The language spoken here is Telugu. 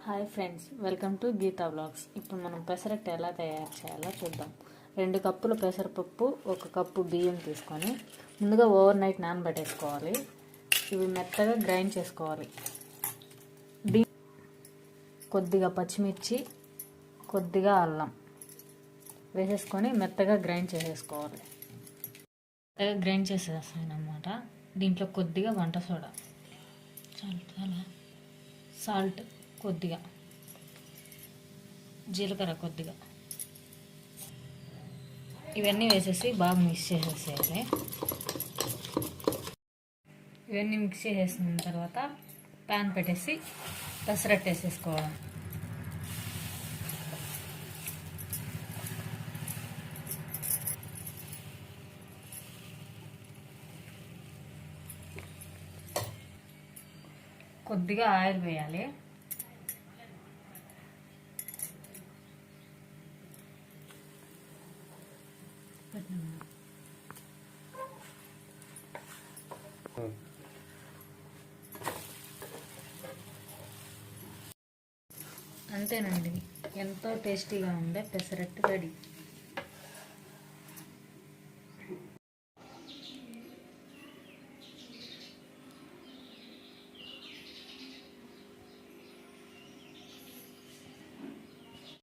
Hi friends, welcome to Geetha vlogs. ఇప్పుడు మనం పెసరట్టు ఎలా తయారు చేయాలో చూద్దాం. 2 కప్పుల పెసరపప్పు, 1 కప్పు బియ్యం తీసుకొని ముందుగా ఓవర్ నైట్ నానబెట్టేసుకోవాలి. ఇవి మెత్తగా గ్రైండ్ చేసుకోవాలి. కొద్దిగా పచ్చిమిర్చి, కొద్దిగా అల్లం వేసేసుకొని మెత్తగా గ్రైండ్ చేసేసుకోవాలి. మెత్తగా గ్రైండ్ చేసేసానమాట. దీంట్లో కొద్దిగా వంట సోడా, సాల్ట్ కొద్దిగా, జీలకర్ర కొద్దిగా, ఇవన్నీ వేసేసి బాగా మిక్స్ చేసేసేయాలి. ఇవన్నీ మిక్స్ చేసేసిన తర్వాత ప్యాన్ పెట్టేసి పెసరట్టు వేసేసుకోవడం. కొద్దిగా ఆయిల్ వేయాలి. అంతేనండి, ఎంతో టేస్టీగా ఉండే పెసరట్టు రెడీ.